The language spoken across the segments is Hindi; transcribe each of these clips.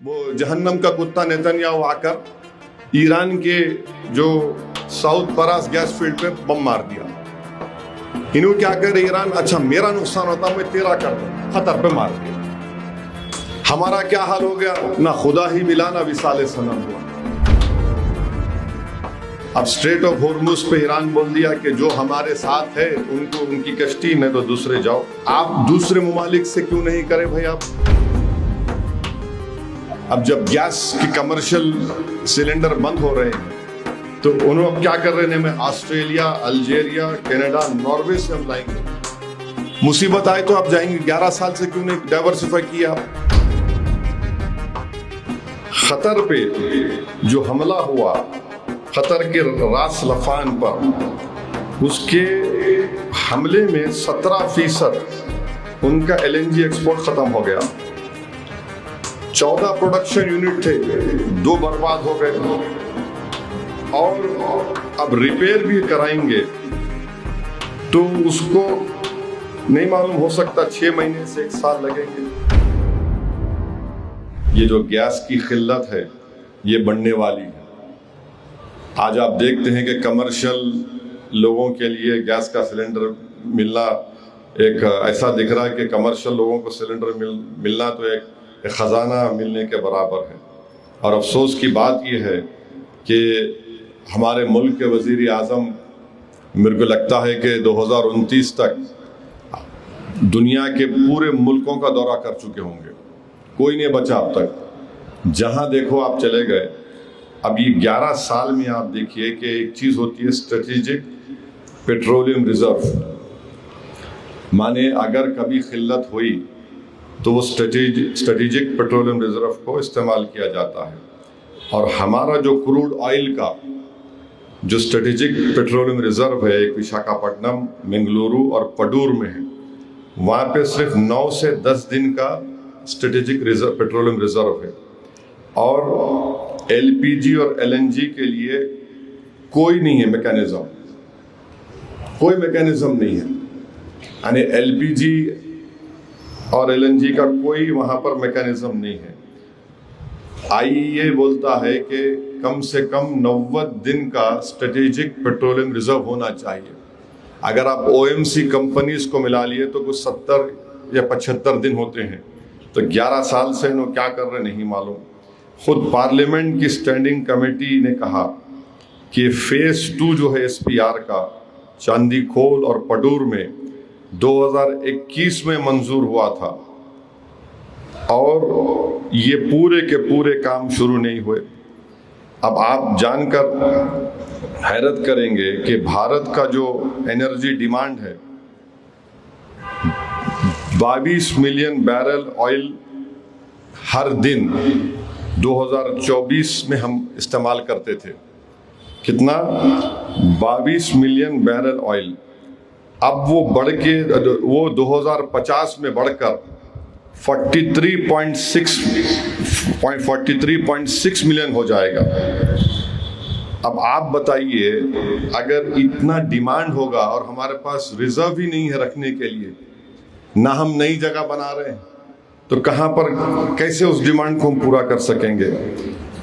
वो जहन्नम का कुत्ता नेतन्याहू आकर ईरान के जो साउथ परास गैस फील्ड पे बम मार दिया। इन्हों क्या करे ईरान, अच्छा मेरा नुकसान होता मैं तेरा करता, खतर पे मार दिया। हमारा क्या हाल हो गया, ना खुदा ही मिला ना विसाले सनम हुआ। अब स्ट्रेट ऑफ होर्मुज पे ईरान बोल दिया कि जो हमारे साथ है उनको उनकी कश्ती, नहीं तो दूसरे जाओ। आप दूसरे ममालिक से क्यों नहीं करें भाई आप? अब जब गैस की कमर्शियल सिलेंडर बंद हो रहे हैं तो उन्होंने क्या कर रहे हैं, में ऑस्ट्रेलिया, अल्जीरिया, कनाडा, नॉर्वे से हम लाएंगे। मुसीबत आए तो आप जाएंगे। 11 साल से क्यों नहीं डाइवर्सिफाई किया आप? खतर पे जो हमला हुआ, खतर के रास लफान पर, उसके हमले में 17% उनका LNG एक्सपोर्ट खत्म हो गया। 14 प्रोडक्शन यूनिट थे, 2 बर्बाद हो गए। और अब रिपेयर भी कराएंगे तो उसको नहीं मालूम, हो सकता 6 महीने से 1 साल लगेंगे। ये जो गैस की किल्लत है ये बढ़ने वाली है। आज आप देखते हैं कि कमर्शियल लोगों के लिए गैस का सिलेंडर मिलना एक ऐसा दिख रहा है कि कमर्शियल लोगों को सिलेंडर मिलना तो एक खजाना मिलने के बराबर है। और अफसोस की बात यह है कि हमारे मुल्क के वज़ीर आज़म, मेरे को लगता है कि 2029 तक दुनिया के पूरे मुल्कों का दौरा कर चुके होंगे, कोई नहीं बचा अब तक। जहां देखो आप चले गए। अब ये 11 साल में आप देखिए कि एक चीज़ होती है स्ट्रेटेजिक पेट्रोलियम रिजर्व, माने अगर कभी खिल्लत हुई तो वो स्ट्रेटेजिक पेट्रोलियम रिजर्व को इस्तेमाल किया जाता है। और हमारा जो क्रूड ऑयल का जो स्ट्रेटेजिक पेट्रोलियम रिजर्व है, एक विशाखापट्टनम, बेंगलुरु और पडूर में है, वहाँ पे सिर्फ 9 से 10 दिन का स्ट्रेटेजिक पेट्रोलियम रिजर्व है। और LPG और LNG के लिए कोई नहीं है मैकेनिज्म, कोई मैकेनिज्म नहीं है। यानी LPG और LNG का कोई वहाँ पर मैकेनिज्म नहीं है। IEA बोलता है कि कम से कम 90 दिन का स्ट्रेटेजिक पेट्रोलियम रिजर्व होना चाहिए। अगर आप OMC कंपनीज को मिला लिए तो कुछ 70 या 75 दिन होते हैं। तो 11 साल से इन्हों क्या कर रहे नहीं मालूम। खुद पार्लियामेंट की स्टैंडिंग कमेटी ने कहा कि फेज 2 जो है SPR का चांदीखोल और पडूर में 2021 में मंजूर हुआ था और ये पूरे के पूरे काम शुरू नहीं हुए। अब आप जानकर हैरत करेंगे कि भारत का जो एनर्जी डिमांड है 22 मिलियन बैरल ऑयल हर दिन 2024 में हम इस्तेमाल करते थे। कितना? 22 मिलियन बैरल ऑयल। अब वो बढ़ के वो 2050 में बढ़कर 43.6 मिलियन हो जाएगा। अब आप बताइए, अगर इतना डिमांड होगा और हमारे पास रिजर्व ही नहीं है रखने के लिए, ना हम नई जगह बना रहे हैं, तो कहाँ पर कैसे उस डिमांड को हम पूरा कर सकेंगे?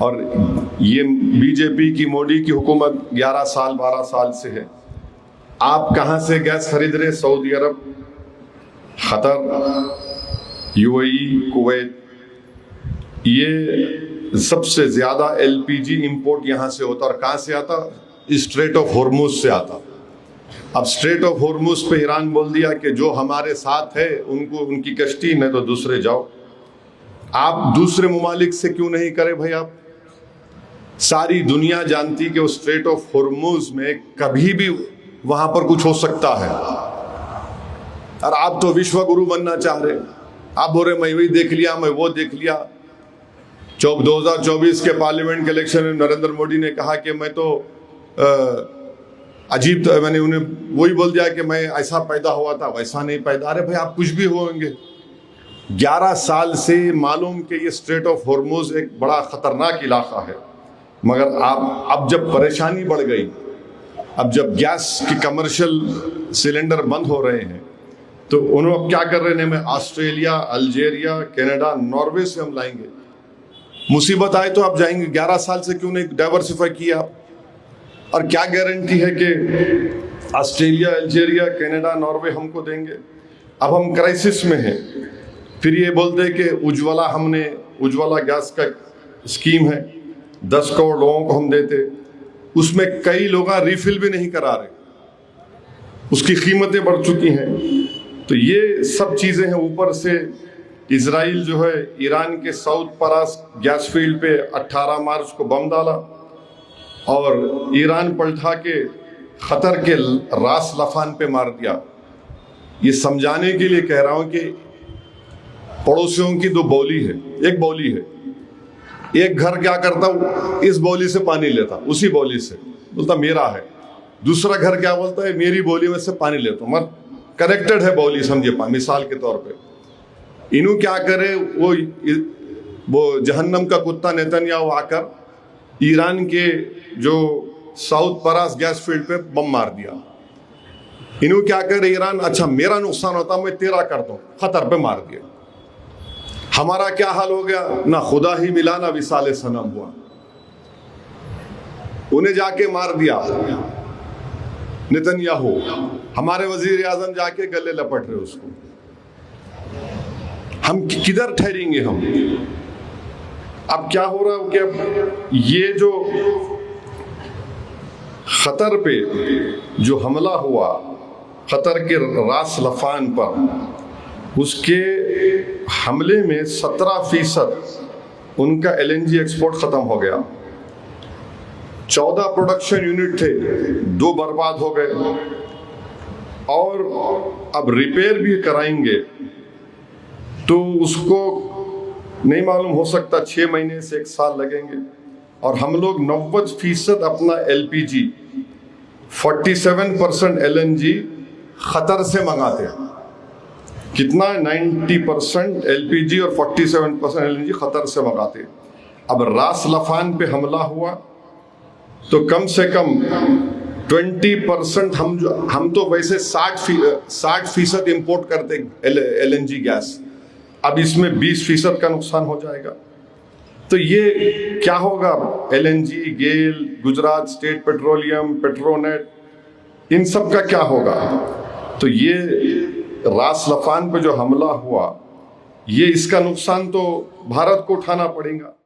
और ये बीजेपी की, मोदी की हुकूमत 11 साल 12 साल से है। आप कहाँ से गैस खरीद रहे? सऊदी अरब, कतर, UAE, कुवैत। ये सबसे ज़्यादा LPG इंपोर्ट यहाँ से होता। और कहाँ से आता? स्ट्रेट ऑफ होर्मुज से आता। अब स्ट्रेट ऑफ होर्मुज पे ईरान बोल दिया कि जो हमारे साथ है उनको उनकी कश्ती, नहीं तो दूसरे जाओ। आप दूसरे ममालिक से क्यों नहीं करें भाई आप? सारी दुनिया जानती कि उस स्ट्रेट ऑफ होर्मुज में कभी भी वहां पर कुछ हो सकता है। और आप तो विश्व गुरु बनना चाह रहे। आप बोल रहे मैं वही देख लिया, मैं वो देख लिया। 2024 के पार्लियामेंट के इलेक्शन में नरेंद्र मोदी ने कहा कि मैं तो अजीब, मैंने उन्हें वही बोल दिया कि मैं ऐसा पैदा हुआ था, वैसा नहीं पैदा। अरे भाई आप कुछ भी होंगे। 11 साल से मालूम कि ये स्ट्रेट ऑफ होर्मुज एक बड़ा खतरनाक इलाका है, मगर आप अब जब परेशानी बढ़ गई, अब जब गैस की कमर्शियल सिलेंडर बंद हो रहे हैं तो उन्होंने अब क्या कर रहे हैं, में ऑस्ट्रेलिया, अल्जीरिया, कनाडा, नॉर्वे से हम लाएंगे। मुसीबत आए तो आप जाएंगे। 11 साल से क्यों नहीं डाइवर्सिफाई किया? और क्या गारंटी है कि ऑस्ट्रेलिया, अल्जीरिया, कनाडा, नॉर्वे हमको देंगे? अब हम क्राइसिस में हैं, फिर ये बोलते हैं कि उज्ज्वला गैस का स्कीम है, 10 करोड़ लोगों को हम देते, उसमें कई लोग रिफिल भी नहीं करा रहे, उसकी कीमतें बढ़ चुकी हैं। तो ये सब चीज़ें हैं। ऊपर से इजराइल जो है ईरान के साउथ परास गैस फील्ड पे 18 मार्च को बम डाला और ईरान पलटा के खतर के रास लफान पे मार दिया। ये समझाने के लिए कह रहा हूं कि पड़ोसियों की दो बोली है, एक बोली है, एक घर क्या करता, इस बोली से पानी लेता, उसी बोली से बोलता मेरा है। दूसरा घर क्या बोलता है, मेरी बोली में से पानी लेता हूं, मत कनेक्टेड है बोली, समझिए। मिसाल के तौर पे इन्हों क्या करे, वो जहन्नम का कुत्ता नेतन्याहू आकर ईरान के जो साउथ परास गैस फील्ड पे बम मार दिया। इन्हों क्या करे, ईरान अच्छा मेरा नुकसान होता मैं तेरा कर दूं, खतर पे मार दिया। हमारा क्या हाल हो गया, ना खुदा ही मिला ना विसाले सनम हुआ, उन्हें जाके मार दिया नेतन्याहू, हमारे वजीर आजम जाके गले लपट रहे उसको। हम किधर ठहरेंगे हम? अब क्या हो रहा है कि ये जो खतर पे जो हमला हुआ, खतर के रास लफान पर, उसके हमले में 17% उनका LNG एक्सपोर्ट खत्म हो गया। 14 प्रोडक्शन यूनिट थे, 2 बर्बाद हो गए और अब रिपेयर भी कराएंगे तो उसको नहीं मालूम, हो सकता 6 महीने से 1 साल लगेंगे। और हम लोग 90% अपना LPG, 47% LNG खतर से मंगाते हैं। कितना? 90% LPG और 47% LNG खतर से मंगाते हैं। अब रास लफान पे हमला हुआ तो कम से कम 20% हम तो वैसे 60% इंपोर्ट करते LNG गैस, अब इसमें 20% का नुकसान हो जाएगा। तो ये क्या होगा? LNG, गेल, गुजरात स्टेट पेट्रोलियम, पेट्रोनेट, इन सब का क्या होगा? तो ये रास लफान पे जो हमला हुआ, ये इसका नुकसान तो भारत को उठाना पड़ेगा।